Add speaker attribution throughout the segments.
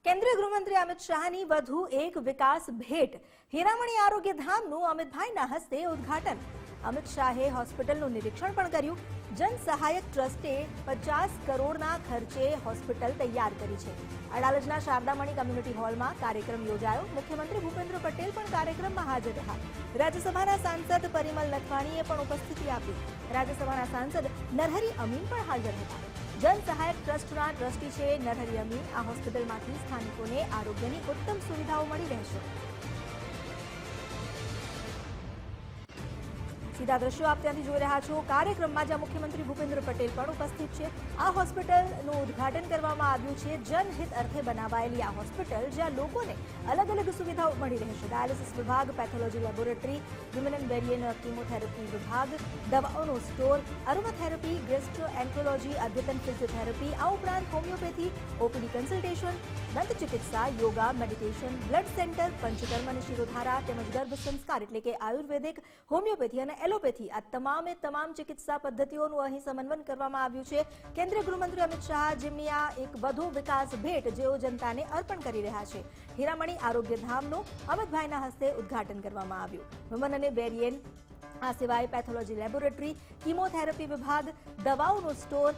Speaker 1: કેન્દ્રીય ગૃહમંત્રી અમિત શાહની વધુ એક વિકાસ ભેટ હીરામણી આરોગ્ય ધામનું અમિતભાઈના હસ્તે ઉદ્ઘાટન। અમિત શાહે હોસ્પિટલનું નિરીક્ષણ પણ કર્યું। જન સહાયક ટ્રસ્ટે 50 કરોડના ખર્ચે હોસ્પિટલ તૈયાર કરી છે। અડાલજના શારદામણી કમ્યુનિટી હોલમાં કાર્યક્રમ યોજાયો। મુખ્યમંત્રી ભૂપેન્દ્ર પટેલ પણ કાર્યક્રમમાં હાજર રહ્યા। રાજ્યસભાના સાંસદ પરિમલ નથવાણીએ પણ ઉપસ્થિતિ આપી। રાજ્યસભાના સાંસદ નરહરી અમીન પણ હાજર હતા। જન સહાયક ટ્રસ્ટના ટ્રસ્ટી છે નરહરી અમીન। આ હોસ્પિટલમાંથી સ્થાનિકોને આરોગ્યની ઉત્તમ સુવિધાઓ મળી રહેશે। સીધા દ્રશ્યો આપ ત્યાંથી જોઈ રહ્યા છો। કાર્યક્રમમાં જ્યાં મુખ્યમંત્રી ભૂપેન્દ્ર પટેલ પણ ઉપસ્થિત છે। આ હોસ્પિટલનું ઉદ્ઘાટન કરવામાં આવ્યું છે। જનહિત અર્થે બનાવાયેલી આ હોસ્પિટલ જ્યાં લોકોને અલગ અલગ સુવિધાઓ મળી રહેશે। ડાયાલિસિસ વિભાગ, પેથોલોજી લેબોરેટરી, વિમેન એન્ડ વેરિયન કીમોથેરાપી વિભાગ, દવાઓનો સ્ટોર, અરોમાથેરાપી, ગેસ્ટ્રોએન્ટ્રોલોજી, અદ્યતન ફિઝિયોથેરાપી, આ ઉપરાંત હોમિયોપેથી, ઓપીડી કન્સલ્ટેશન, દંત ચિકિત્સા, yoga, meditation, blood centre, panchakarma અને શિરોધારા તેમજ ગર્ભ સંસ્કાર એટલે કે આયુર્વેદિક, હોમિયોપેથી અને એલોપેથી આ તમામ ચિકિત્સા પદ્ધતિઓનું અહીં સમન્વય કરવામાં આવ્યું છે। કેન્દ્રીય ગૃહમંત્રી અમિત શાહ જેમની આ એક વધુ વિકાસ ભેટ જેઓ જનતાને અર્પણ કરી રહ્યા છે। હીરામણી આરોગ્ય ધામનું અમિતભાઈના હસ્તે ઉદ્ઘાટન કરવામાં આવ્યું। વિમન અને વેરિયન, આ સિવાય પેથોલોજી લેબોરેટરી, કીમોથેરાપી વિભાગ, દવાઓનો સ્ટોર,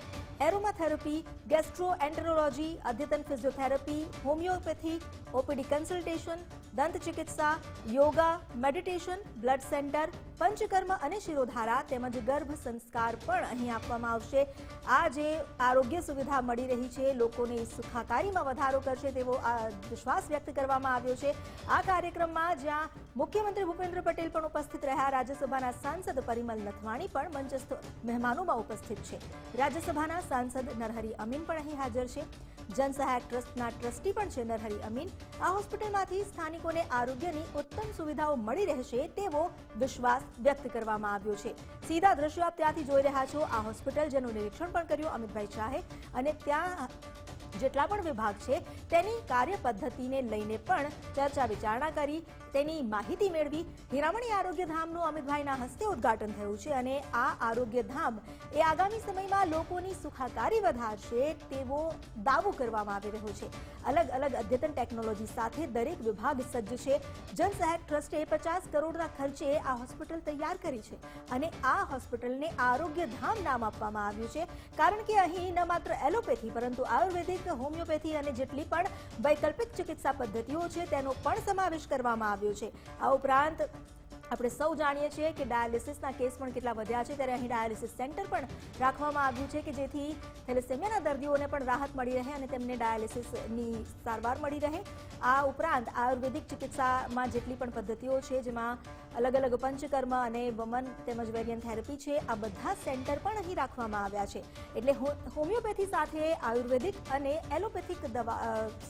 Speaker 1: એરોમાથેરાપી, ગેસ્ટ્રોએન્ટ્રોલોજી, અદ્યતન ફિઝિયોથેરાપી, હોમિયોપેથી, ઓપીડી કન્સલ્ટેશન, દંત ચિકિત્સા, yoga, meditation, blood centre, panchakarma અને શિરોધારા તેમજ ગર્ભ સંસ્કાર પણ અહીં આપવામાં આવશે। આ જે આરોગ્ય સુવિધા મળી રહી છે લોકોની સુખાકારીમાં વધારો કરશે તેવો વિશ્વાસ વ્યક્ત કરવામાં આવ્યો છે। આ કાર્યક્રમમાં જ્યાં મુખ્યમંત્રી ભૂપેન્દ્ર પટેલ પણ ઉપસ્થિત રહ્યા, રાજ્યસભાના સાંસદ પરિમલ નથવાણી પણ મંચસ્થ મહેમાનોમાં ઉપસ્થિત છે। રાજ્યસભાના સાંસદ નરહરી અમીન પણ અહીં હાજર છે। જન સહાયક ટ્રસ્ટના ટ્રસ્ટી પણ છે નરહરી અમીન। આ હોસ્પિટલમાંથી સ્થાનિકોને આરોગ્યની ઉત્તમ સુવિધાઓ મળી રહેશે તેવો વિશ્વાસ વ્યક્ત કરવામાં આવ્યો છે। સીધા દ્રશ્યો આપ ત્યાંથી જોઈ રહ્યા છો। આ હોસ્પિટલ જેનું નિરીક્ષણ પણ કર્યું અમિતભાઈ શાહે અને ત્યાં જેટલા પણ વિભાગ છે તેની કાર્ય પદ્ધતિને લઈને પણ ચર્ચા વિચારણા કરી, તેની માહિતી મેળવી। હીરામણી આરોગ્ય ધામનું અમિતભાઈના હસ્તે ઉદ્ઘાટન થયું છે અને આ આરોગ્ય ધામ એ આગામી સમયમાં લોકોની સુખાકારી વધારશે તેવો દાવો કરવામાં આવી રહ્યો છે। અલગ અલગ અદ્યતન ટેકનોલોજી સાથે દરેક વિભાગ સજ્જ છે। જન સહાયક ટ્રસ્ટે 50 કરોડના ખર્ચે આ હોસ્પિટલ તૈયાર કરી છે અને આ હોસ્પિટલને આરોગ્ય ધામ નામ આપવામાં આવ્યું છે કારણ કે અહીં ન માત્ર એલોપેથી પરંતુ આયુર્વેદિક, હોમિયોપેથી અને જેટલી પણ વૈકલ્પિક ચિકિત્સા પદ્ધતિઓ છે તેનો પણ સમાવેશ કરવામાં આવ્યો છે। આ ઉપરાંત આપણે સૌ જાણીએ છીએ કે ડાયાલિસિસના કેસ પણ કેટલા વધ્યા છે ત્યારે અહીં ડાયાલિસિસ સેન્ટર પણ રાખવામાં આવ્યું છે કે જેથી થેલેસેમિયાના દર્દીઓને પણ રાહત મળી રહે અને તેમને ડાયાલિસિસની સારવાર મળી રહે। આ ઉપરાંત આયુર્વેદિક ચિકિત્સામાં જેટલી પણ પદ્ધતિઓ છે જેમાં અલગ અલગ પંચકર્મ અને વમન તેમજ વેરિયન થેરપી છે આ બધા સેન્ટર પણ અહીં રાખવામાં આવ્યા છે। એટલે હોમિયોપેથી સાથે આયુર્વેદિક અને એલોપેથિક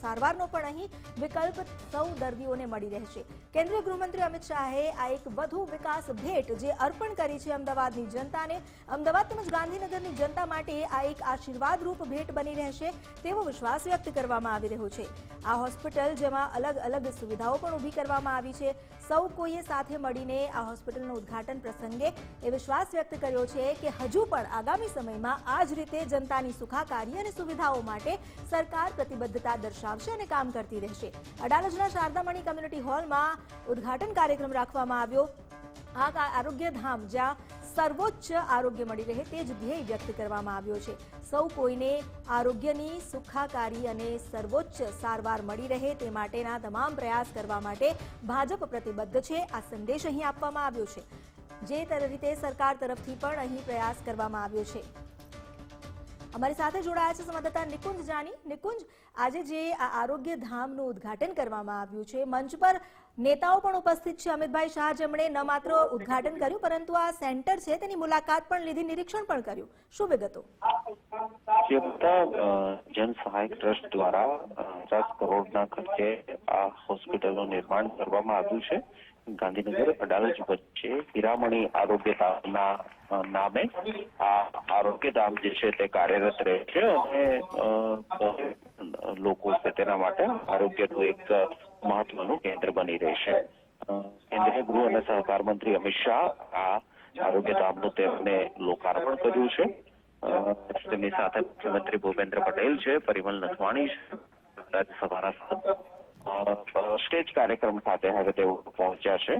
Speaker 1: સારવારનો પણ અહીં વિકલ્પ સૌ દર્દીઓને મળી રહેશે। કેન્દ્રીય ગૃહમંત્રી અમિત શાહે આ એક વધુ વિકાસ ભેટ જે અર્પણ કરી છે અમદાવાદની જનતાને, અમદાવાદ તેમજ ગાંધીનગરની જનતા માટે આ એક આશીર્વાદરૂપ ભેટ બની રહેશે તેવો વિશ્વાસ વ્યક્ત કરવામાં આવી રહ્યો છે। આ હોસ્પિટલ જેમાં અલગ અલગ સુવિધાઓ પણ ઊભી કરવામાં આવી છે। સૌ કોઈએ સાથે મળીને આ હોસ્પિટલનું ઉદ્ઘાટન પ્રસંગે એ વિશ્વાસ વ્યક્ત કર્યો છે કે હજુ પણ આગામી સમયમાં આ જ રીતે જનતાની સુખાકારી અને સુવિધાઓ માટે સરકાર પ્રતિબદ્ધતા દર્શાવશે અને કામ કરતી રહેશે। અડાલજના શારદામણી કમ્યુનિટી હોલમાં ઉદ્ઘાટન કાર્યક્રમ રાખવામાં આવ્યો। આ આરોગ્ય ધામ જ્યાં સર્વોચ્ચ આરોગ્ય મળી રહે તે જ ધ્યેય વ્યક્ત કરવામાં આવ્યો છે। સૌ કોઈને આરોગ્યની સુખાકારી અને સર્વોચ્ચ સારવાર મળી રહે તે માટેના તમામ પ્રયાસ કરવા માટે ભાજપ પ્રતિબદ્ધ છે આ સંદેશ અહીં આપવામાં આવ્યો છે। જે રીતે સરકાર તરફથી પણ અહીં પ્રયાસ કરવામાં આવ્યો છે। અમારી સાથે જોડાયા છે સંવાદદાતા નિકુંજ જાની। નિકુંજ, આજે જે આ આરોગ્ય ધામનું ઉદ્ઘાટન કરવામાં આવ્યું છે મંચ પર નેતાઓ પણ ઉપસ્થિત છે અમિતભાઈ શાહ જેમણે ન માત્ર ઉદ્ઘાટન કર્યું પરંતુ આ સેન્ટર છે તેની મુલાકાત પણ લીધી, નિરીક્ષણ પણ કર્યું, શું વિગતો?
Speaker 2: જન સહાયક ટ્રસ્ટ દ્વારા 50 કરોડના ખર્ચે આ હોસ્પિટલનું નિર્માણ કરવામાં આવ્યું છે। ગાંધીનગર અડાલજ વચ્ચે હીરામણી આરોગ્ય ધામના નામે આ આરોગ્ય ધામ જે છે તે કાર્યરત રહે છે અને લોકો છે તેના માટે આરોગ્યનું એક મહત્વનું કેન્દ્ર બની રહેશે। કેન્દ્રીય ગૃહ અને સહકાર મંત્રી અમિત શાહ આ આરોગ્ય ધામનું તેમને લોકાર્પણ કર્યું છે। તેમની સાથે મુખ્યમંત્રી ભૂપેન્દ્ર પટેલ છે, પરિમલ નથવાણી છે, રાજ્યસભાના સ્ટેજ કાર્યક્રમ ખાતે હવે તેઓ પહોંચ્યા છે.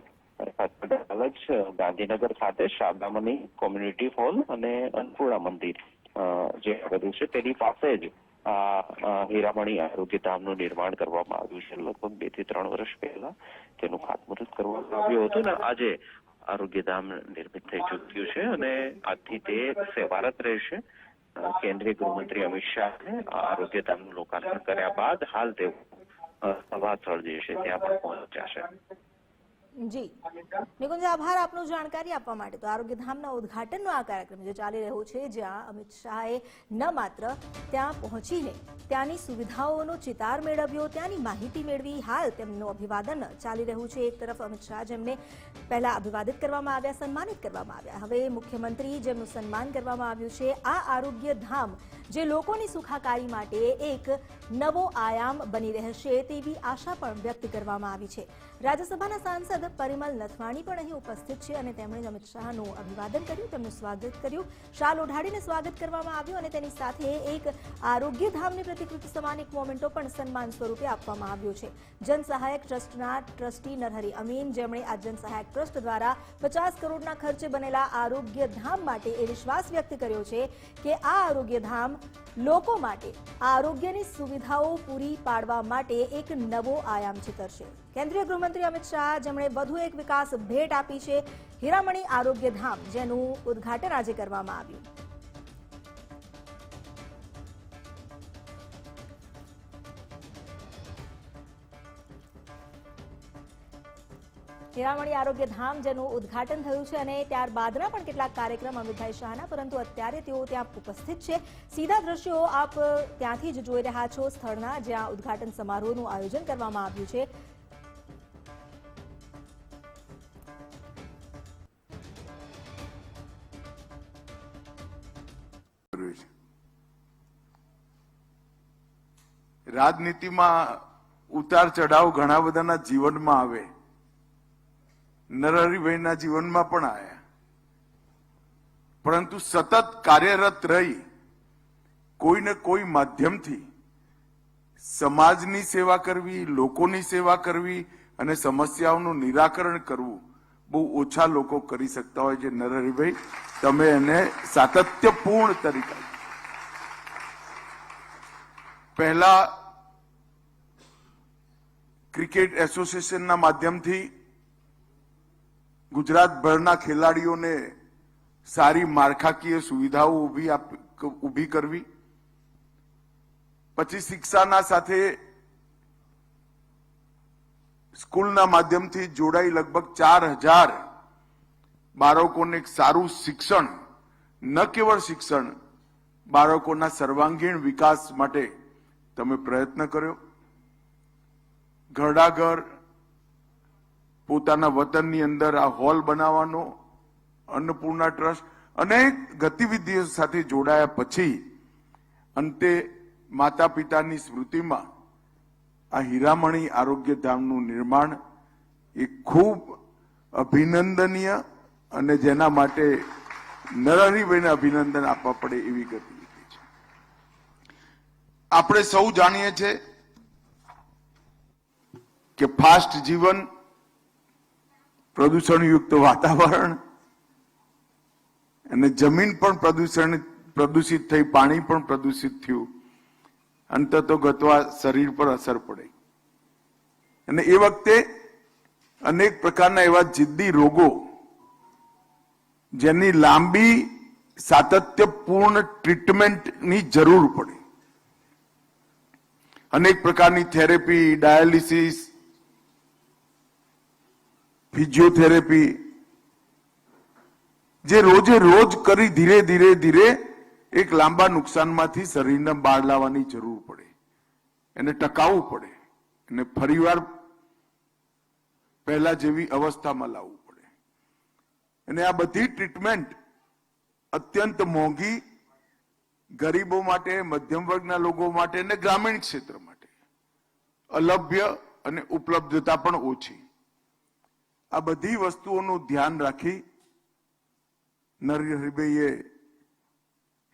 Speaker 2: ગાંધીનગર ખાતે શારદામણી કોમ્યુનિટી હોલ અને અન્નપૂર્ણા મંદિર જે આવેલું છે તેની પાસે જ આ હીરામણી આરોગ્યધામનું નિર્માણ કરવામાં આવ્યું છે. લગભગ 2 થી 3 વર્ષ પહેલા તેનું ખાતમુહૂર્ત કરવામાં આવ્યું હતું ને આજે આરોગ્યધામ નિર્મિત થઈ ચૂક્યું છે અને આજથી તે સેવારત રહેશે. કેન્દ્રીય ગૃહમંત્રી અમિત શાહે આરોગ્યધામનું લોકાર્પણ કર્યા બાદ હાલ તેઓ સભા સ્થળ જે છે ત્યાં પણ પહોંચ્યા છે.
Speaker 1: જી નિકુંજ, આભાર આપનો જાણકારી આપવા માટે. તો આરોગ્યધામના ઉદઘાટનનો આ કાર્યક્રમ જે ચાલી રહ્યો છે, જ્યાં અમિત શાહે ન માત્ર ત્યાં પહોંચીને ત્યાંની સુવિધાઓનો ચિતાર મેળવ્યો, ત્યાંની માહિતી મેળવી, હાલ તેમનું અભિવાદન ચાલી રહ્યું છે. એક તરફ અમિત શાહ જેમને પહેલા અભિવાદિત કરવામાં આવ્યા, સન્માનિત કરવામાં આવ્યા, હવે મુખ્યમંત્રી જેમનું સન્માન કરવામાં આવ્યું છે. આ આરોગ્યધામ જે લોકોની સુખાકારી માટે એક નવો આયામ બની રહેશે તેવી આશા પણ વ્યક્ત કરવામાં આવી છે. રાજ્યસભાના સાંસદ પરિમલ નથવાણી પણ અહીં ઉપસ્થિત છે અને તેમણે અમિત શાહનું અભિવાદન કર્યું, તેમનું સ્વાગત કર્યું. શાલ ઓઢાડીને સ્વાગત કરવામાં આવ્યું અને તેની સાથે એક આરોગ્યધામની પ્રતિકૃતિ સમાન એક મોમેન્ટો પણ સન્માન સ્વરૂપે આપવામાં આવ્યો છે. જનસહાયક ટ્રસ્ટના ટ્રસ્ટી નરહરી અમીન, જેમણે આ જનસહાયક ટ્રસ્ટ દ્વારા 50 કરોડના ખર્ચે બનેલા આરોગ્યધામ માટે એ વિશ્વાસ વ્યક્ત કર્યો છે કે આ આરોગ્યધામ લોકો માટે આરોગ્યની સુવિધાઓ પૂરી પાડવા માટે એક નવો આયામ ચિતરશે. કેન્દ્રીય ગૃહમંત્રી અમિત શાહ, જેમણે વધુ એક વિકાસ ભેટ આપી છે, હીરામણી આરોગ્યધામ, જેનું ઉદઘાટન આજે કરવામાં આવ્યું. હીરામણી આરોગ્યધામ જેનું ઉદઘાટન થયું છે અને ત્યારબાદના પણ કેટલાક કાર્યક્રમ અમિતભાઈ શાહના, પરંતુ અત્યારે તેઓ ત્યાં ઉપસ્થિત છે. સીધા દ્રશ્યો આપ ત્યાંથી જ જોઈ રહ્યા છો, સ્થળના જ્યાં ઉદઘાટન સમારોહનું આયોજન કરવામાં આવ્યું છે.
Speaker 3: રાજનીતિમાં ઉતાર ચઢાવ ઘણા બધાના જીવનમાં આવે, નરહરીભાઈના જીવનમાં પણ આવ્યા, પરંતુ સતત કાર્યરત રહી કોઈને કોઈ માધ્યમથી સમાજની સેવા કરવી, લોકોની સેવા કરવી અને સમસ્યાઓનું નિરાકરણ કરવું બહુ ઓછા લોકો કરી શકતા હોય છે. નરહરીભાઈ, તમે એને સાતત્યપૂર્ણ તરીકે પહેલા ક્રિકેટ એસોસિએશનના માધ્યમથી ગુજરાતભરના ખેલાડીઓને સારી માળખાકીય સુવિધાઓ ઊભી કરવી, પછી શિક્ષાના સાથે સ્કૂલના માધ્યમથી જોડાઈ લગભગ 4000 બાળકોને એક સારું શિક્ષણ, ન કેવળ શિક્ષણ, બાળકોના સર્વાંગીણ વિકાસ માટે તમે પ્રયત્ન કર્યો. ઘરડા ઘર પોતાના વતનની અંદર આ હોલ બનાવવાનો, અન્નપૂર્ણા ટ્રસ્ટ અનેક ગતિવિધિઓ સાથે જોડાયા પછી અંતે માતા પિતાની સ્મૃતિમાં આ હીરામણી આરોગ્યધામનું નિર્માણ એ ખૂબ અભિનંદનીય અને જેના માટે નરહરીભાઈને અભિનંદન આપવા પડે એવી ગતિવિધિ છે. આપણે સૌ જાણીએ છીએ કે ફાસ્ટ જીવન, પ્રદૂષણયુક્ત વાતાવરણ અને જમીન પણ પ્રદૂષિત થઈ, પાણી પણ પ્રદૂષિત થયું, અંતતો ગતવા શરીર પર અસર પડે અને એ વખતે અનેક પ્રકારના એવા જિદ્દી રોગો જેની લાંબી સાતત્યપૂર્ણ ટ્રીટમેન્ટની જરૂર પડે, અનેક પ્રકારની થેરેપી, ડાયાલિસિસ, ફિઝિયોથેરેપી જે રોજે રોજ કરી ધીરે ધીરે ધીરે એક લાંબા નુકસાનમાંથી શરીરને બહાર લાવવાની જરૂર પડે, એને ટકાવવું પડે, એને ફરીવાર પહેલા જેવી અવસ્થામાં લાવવું પડે. અને આ બધી ટ્રીટમેન્ટ અત્યંત મોંઘી, ગરીબો માટે, મધ્યમ વર્ગના લોકો માટે અને ગ્રામીણ ક્ષેત્ર માટે અલભ્ય અને ઉપલબ્ધતા પણ ઓછી. આ બધી વસ્તુઓનું ધ્યાન રાખી નરહરીભાઈએ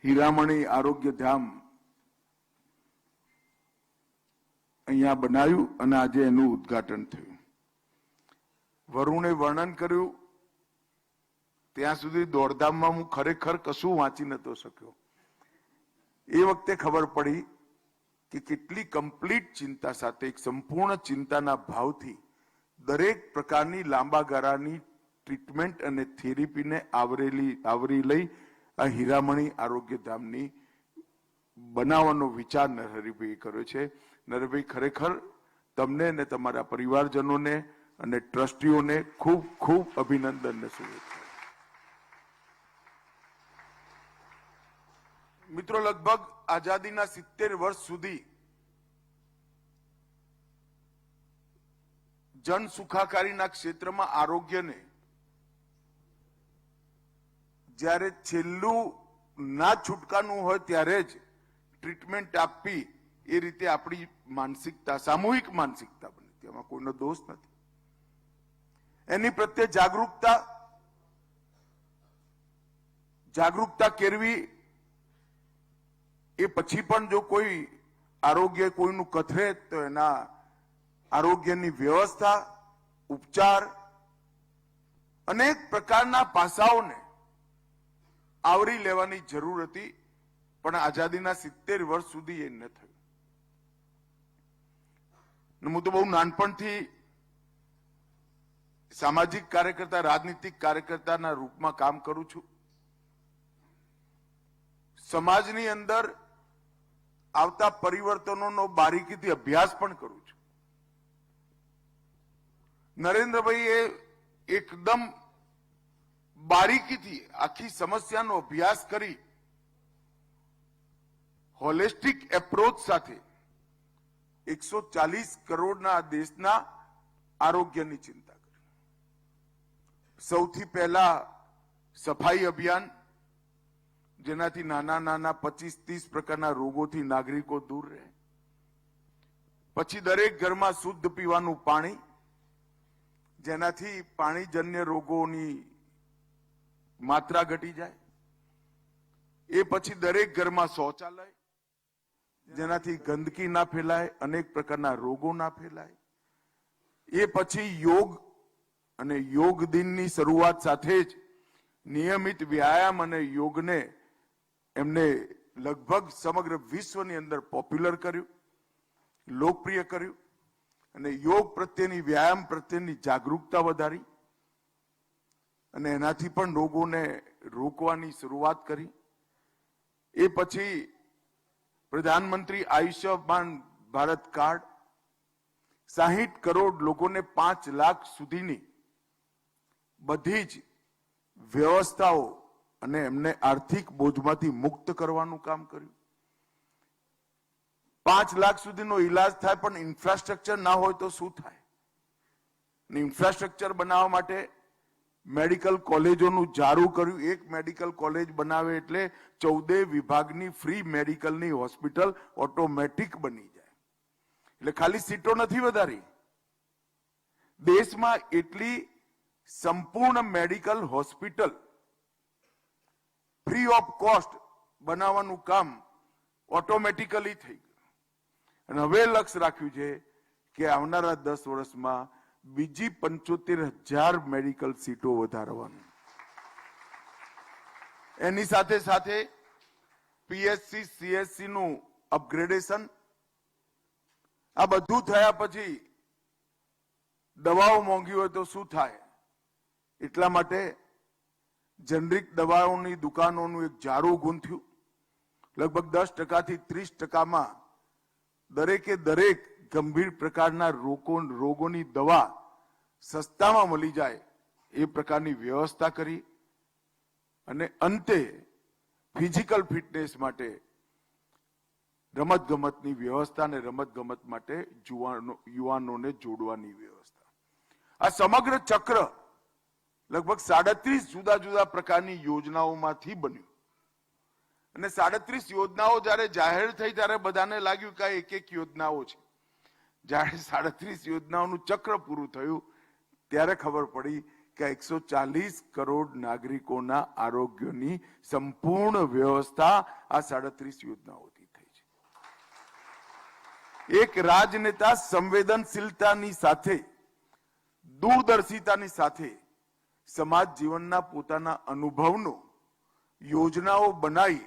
Speaker 3: હીરામણી આરોગ્યધામ અહીંયા બનાવ્યું અને આજે એનું ઉદ્ઘાટન થયું. વરુણે વર્ણન કર્યું ત્યાં સુધી દોડધામમાં હું ખરેખર કશું વાંચી નતો શક્યો. એ વખતે ખબર પડી કે કેટલી કમ્પ્લીટ ચિંતા સાથે, એક સંપૂર્ણ ચિંતાના ભાવથી દરેક પ્રકારની લાંબા ગાળાની ટ્રીટમેન્ટ અને થેરેપીને આવરી લઈ આ હીરામણી આરોગ્યધામની બનાવવાનો વિચાર નરહરિભાઈએ કર્યો છે. નરહરિભાઈ, ખરેખર તમને અને તમારા પરિવારજનોને અને ટ્રસ્ટીઓને ખૂબ ખૂબ અભિનંદન અને શુભેચ્છા. મિત્રો, લગભગ આઝાદીના 70 વર્ષ સુધી જન સુખાકારીના ક્ષેત્રમાં આરોગ્યને જ્યારે છેલ્લું ના છૂટકાનું હોય ત્યારે જ ટ્રીટમેન્ટ આપવી, એ રીતે આપણી માનસિકતા, સામૂહિક માનસિકતા બની. તેમાં કોઈનો દોષ નથી. એની પ્રત્યે જાગૃતતા કેળવી. એ પછી પણ જો કોઈ આરોગ્ય કોઈનું કથરે તો એના આરોગ્યની વ્યવસ્થા, ઉપચાર, અનેક પ્રકારના પાસાઓને આવરી લેવાની જરૂર હતી. પણ આઝાદીના 70 વર્ષ સુધી એ ન થયું. હું તો બહુ નાનપણથી સામાજિક કાર્યકર્તા, રાજનીતિક કાર્યકર્તાના રૂપમાં કામ કરું છું. સમાજની અંદર આવતા પરિવર્તનોનો બારીકીથી અભ્યાસ પણ કરું છું. નરેન્દ્રભાઈ એ એકદમ બારીકીથી આખી સમસ્યાનો અભ્યાસ કરી હોલિસ્ટિક એપ્રોચ સાથે 140 કરોડના દેશના આરોગ્યની ચિંતા કરી. સૌથી પહેલા સફાઈ અભિયાન, જેનાથી નાના નાના 25-30 પ્રકારના રોગોથી નાગરિકો દૂર રહે. પછી દરેક ઘરમાં શુદ્ધ પીવાનું પાણી, જેનાથી પાણીજન્ય રોગોની માત્રા ઘટી જાય. એ પછી દરેક ઘરમાં શૌચાલય, જેનાથી ગંદકી ના ફેલાય, અનેક પ્રકારના રોગો ના ફેલાય. એ પછી યોગ, અને યોગ દિનની શરૂઆત સાથે જ નિયમિત વ્યાયામ અને યોગને એમને લગભગ સમગ્ર વિશ્વની અંદર પોપ્યુલર કર્યું, લોકપ્રિય કર્યું, અને યોગ પ્રત્યેની, વ્યાયામ પ્રત્યેની જાગૃતતા વધારી, અને એનાથી પણ રોગોને રોકવાની શરૂઆત કરી. એ પછી પ્રધાનમંત્રી આયુષ્યમાન ભારત કાર્ડ, 60 કરોડ લોકોને 5 લાખ સુધીની બધી જ વ્યવસ્થાઓ અને એમને આર્થિક બોજમાંથી મુક્ત કરવાનું કામ કર્યું. 5 લાખ સુધીનો ઈલાજ થાય, પણ ઇન્ફ્રાસ્ટ્રક્ચર ના હોય તો શું થાય? ઇન્ફ્રાસ્ટ્રક્ચર બનાવવા માટે મેડિકલ કોલેજોનું જારું કર્યું. એક મેડિકલ કોલેજ બનાવે એટલે 14 વિભાગની ફ્રી મેડિકલની હોસ્પિટલ ઓટોમેટિક બની જાય. એટલે ખાલી સીટો નથી વધારી, દેશમાં એટલી સંપૂર્ણ medical hospital free of cost બનાવવાનું કામ ઓટોમેટિકલી થઈ ગયું. અને હવે લક્ષ્ય રાખ્યું છે કે આવનારા 10 વર્ષમાં બીજી 75,000 મેડિકલ સીટો વધારવાનું. એની સાથે સાથે પીએચસી, સીએચસી નું અપગ્રેડેશન. આ બધું થયા પછી દવાઓ મોંઘી હોય તો શું થાય? એટલા માટે જેનરિક દવાઓની દુકાનોનું એક જારું ગૂંથ્યું. લગભગ 10% થી 30% દરેકે દરેક ગંભીર પ્રકારના રોગોની દવા સસ્તામાં મળી જાય એ પ્રકારની વ્યવસ્થા કરી. અને અંતે ફિઝિકલ ફિટનેસ માટે રમતગમતની વ્યવસ્થા અને રમતગમત માટે યુવાનોને જોડવાની વ્યવસ્થા. આ સમગ્ર ચક્ર લગભગ 37 જુદા જુદા પ્રકારની યોજનાઓમાંથી બન્યું. અને 37 યોજનાઓ જ્યારે જાહેર થઈ ત્યારે બધાને લાગ્યું કે એક એક યોજનાઓ છે. જ્યારે 37 યોજનાઓનું ચક્ર પૂરું થયું ત્યારે ખબર પડી કે 140 કરોડ નાગરિકોના આરોગ્યની સંપૂર્ણ વ્યવસ્થા આ 37 યોજનાઓથી થઈ છે. એક રાજનેતા સંવેદનશીલતાની સાથે, દૂરદર્શિતાની સાથે સમાજ જીવનના પોતાના અનુભવનો યોજનાઓ બનાવી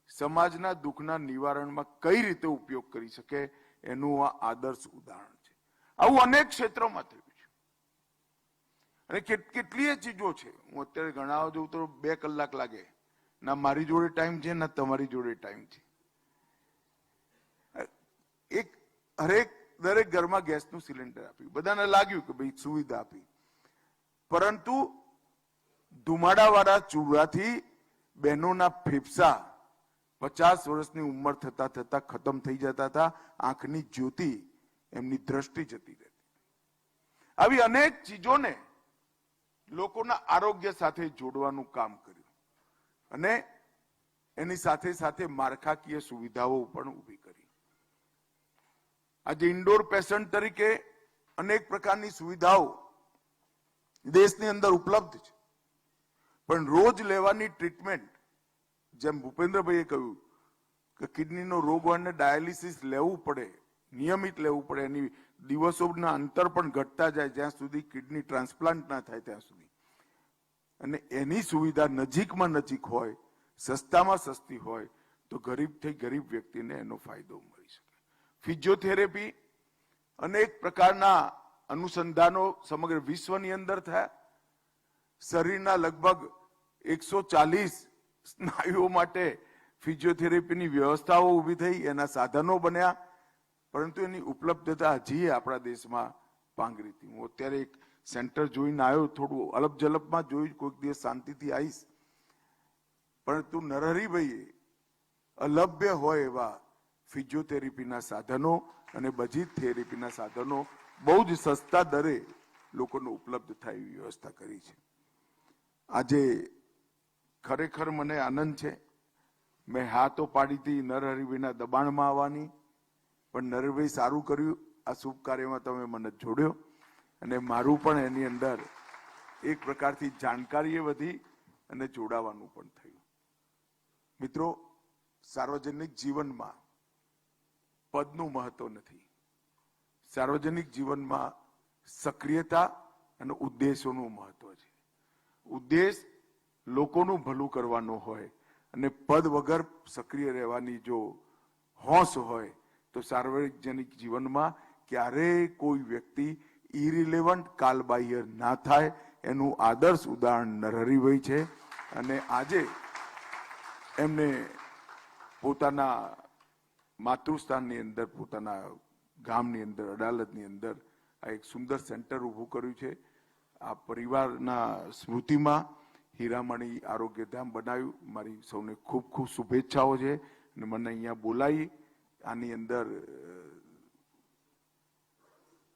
Speaker 3: સમાજના દુઃખના નિવારણમાં કઈ રીતે ઉપયોગ કરી શકે એનું આ આદર્શ ઉદાહરણ છે. આવું અનેક ક્ષેત્રોમાં થયું છે અને કેટલીય ચીજો છે. હું અત્યારે ગણાવવા જઉં તો 2 કલાક લાગે. ના મારી જોડે ટાઈમ છે ના તમારી જોડે ટાઈમ છે. દરેક ઘરમાં ગેસનું સિલિન્ડર આપ્યું, બધાને લાગ્યું કે ભાઈ સુવિધા આપી, પરંતુ ધુમાડાવાળા ચૂલાથી બહેનોના ફેફસા 50 વર્ષની ઉંમર થતા થતા ખતમ થઈ જતા હતા. આંખની જ્યોતિ, એમની દ્રષ્ટિ જતી રહેતી. આવી અનેક ચીજોને લોકોના આરોગ્ય સાથે જોડવાનું કામ કર્યું અને એની સાથે સાથે માળખાકીય સુવિધાઓ પણ ઊભી કરી. આજે ઇન્ડોર પેશન્ટ તરીકે અનેક પ્રકારની સુવિધાઓ દેશની અંદર ઉપલબ્ધ છે, પણ રોજ લેવાની ટ્રીટમેન્ટ, જેમ ભૂપેન્દ્રભાઈએ કહ્યું કે કિડનીનો રોગ હોવાને ડાયાલિસિસ લેવું પડે, નિયમિત લેવું પડે, એની દિવસોના અંતર પણ ઘટતા જાય જ્યાં સુધી કિડની ટ્રાન્સપ્લાન્ટ ના થાય ત્યાં સુધી, અને એની સુવિધા નજીકમાં નજીક હોય, સસ્તામાં સસ્તી હોય તો ગરીબથી ગરીબ વ્યક્તિને એનો ફાયદો મળી શકે. ફિઝિયોથેરેપી, અનેક પ્રકારના અનુસંધાનો સમગ્ર વિશ્વની અંદર થયા. શરીરના લગભગ 140 સ્નાયુઓ માટે ફિઝિયોથેરેપીની વ્યવસ્થાઓ ઊભી થઈ, એના સાધનો બન્યા, પરંતુ એની ઉપલબ્ધતા હજી આપણા દેશમાં પાંગરી હતી. હું અત્યારે એક સેન્ટર જોઈને આવ્યો, થોડું અલપ જલપમાં જોયું, કોઈક દિવસ શાંતિથી આવીશ, પરંતુ નરહરીભાઈએ અલભ્ય હોય એવા ફિઝિયોથેરેપીના સાધનો અને બધી થેરેપીના સાધનો બહુ જ સસ્તા દરે લોકોને ઉપલબ્ધ થાય એવી વ્યવસ્થા કરી છે. આજે ખરેખર મને આનંદ છે. મેં હા તો પાડી હતી નરહરીભાઈના દબાણમાં આવવાની, પણ નરહરીભાઈ સારું કર્યું, આ શુભ કાર્યમાં તમે મને જોડ્યો અને મારું પણ એની અંદર એક પ્રકારથી જાણકારી વધી અને જોડાવાનું પણ થયું. મિત્રો, સાર્વજનિક જીવનમાં પદનું મહત્વ નથી. સાર્વજનિક જીવનમાં સક્રિયતા અને ઉદ્દેશોનું મહત્વ છે. ઉદ્દેશ લોકોનું ભલું કરવાનો હોય અને પદ વગર સક્રિય રહેવાની જો હોશ હોય તો સાર્વજનિક જીવનમાં ક્યારેય કોઈ વ્યક્તિ ઇરિલેવન્ટ, કાલબાહ્ય ના થાય. એનું આદર્શ ઉદાહરણ નરહરીભાઈ છે અને આજે એમને પોતાના માતૃસ્થાનની અંદર, પોતાના ગામની અંદર, અડાલજની અંદર આ એક સુંદર સેન્ટર ઊભું કર્યું છે. આ પરિવારના સ્મૃતિમાં હીરામણી આરોગ્યધામ બનાવ્યું. મારી સૌને ખૂબ ખૂબ શુભેચ્છાઓ છે અને મને અહીંયા બોલાવી આની અંદર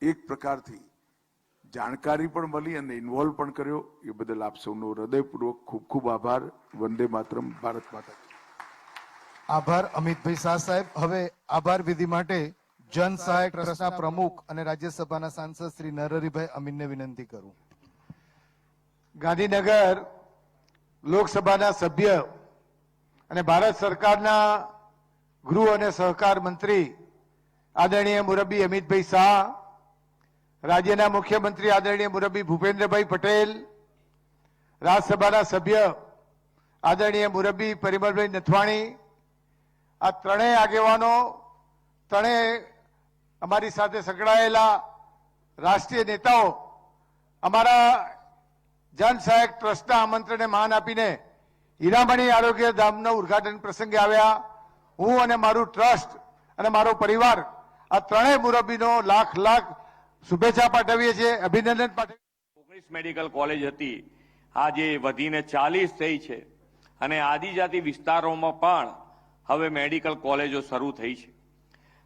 Speaker 3: એક પ્રકારથી જાણકારી પણ મળી અને ઇન્વોલ્વ પણ કર્યો. એ બદલ આપ સૌનો હૃદયપૂર્વક ખૂબ ખૂબ આભાર. વંદે માતરમ. ભારત માતા.
Speaker 4: આભાર અમિતભાઈ શાહ સાહેબ. હવે આભાર વિધિ માટે જન સહાયક ટ્રસ્ટના પ્રમુખ અને રાજ્યસભાના સાંસદ શ્રી નરહરીભાઈ અમીનને વિનંતી કરું.
Speaker 5: ગાંધીનગર લોકસભાના સભ્ય અને ભારત સરકારના ગૃહ અને સહકાર મંત્રી આદરણીય મુરબ્બી અમિતભાઈ શાહ, રાજ્યના મુખ્યમંત્રી આદરણીય મુરબ્બી ભૂપેન્દ્રભાઈ પટેલ, રાજ્યસભાના સભ્ય આદરણીય મુરબ્બી પરિમલભાઈ નથવાણી, આ ત્રણેય આગેવાનો, ત્રણેય અમારી સાથે સંકળાયેલા રાષ્ટ્રીય નેતાઓ અમારા જન સહાયક ટ્રસ્ટના આમંત્રણને માન આપીને હીરામણી આરોગ્ય ધામના ઉદ્ઘાટન પ્રસંગે આવ્યા. હું અને મારું ટ્રસ્ટ અને મારો પરિવાર આ ત્રણેય મુરબ્બીનો લાખ લાખ શુભેચ્છા પાઠવીએ છીએ, અભિનંદન પાઠવીએ.
Speaker 6: 19 મેડિકલ કોલેજ હતી, આજે વધીને 40 થઈ છે અને આદિજાતિ વિસ્તારોમાં પણ હવે મેડિકલ કોલેજો શરૂ થઈ છે.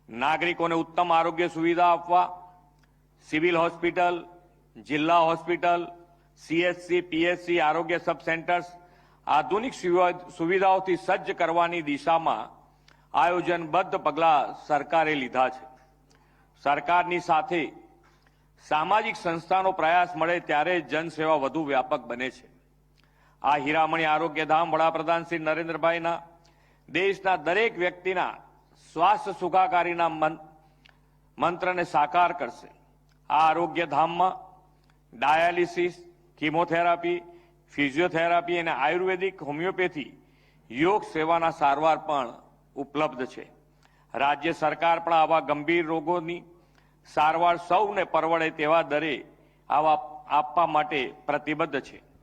Speaker 6: નાગરિકોને ઉત્તમ આરોગ્ય સુવિધા આપવા સિવિલ હોસ્પિટલ, જિલ્લા હોસ્પિટલ, CHC, PHC, આરોગ્ય સબ સેન્ટર્સ આધુનિક સુવિધાઓથી સજ્જ કરવાની દિશામાં આયોજનબદ્ધ પગલાં સરકારે લીધા છે. સરકારની સાથે સામાજિક સંસ્થાનો પ્રયાસ મળે ત્યારે જનસેવા વધુ વ્યાપક બને છે. આ હીરામણી આરોગ્યધામ વડાપ્રધાન શ્રી નરેન્દ્રભાઈના દેશના દરેક વ્યક્તિના સ્વાસ્થ્ય સુખાકારીના મંત્રને સાકાર કરશે. આ આરોગ્ય ધામમાં ડાયાલિસિસ, કીમોથેરાપી, ફિઝિયોથેરાપી અને આયુર્વેદિક, હોમિયોપેથી, યોગ સેવાના સારવાર પણ ઉપલબ્ધ છે. રાજ્ય સરકાર પણ આવા ગંભીર રોગોની સારવાર સૌને પરવડે તેવા દરે આવા આપવા માટે પ્રતિબદ્ધ છે.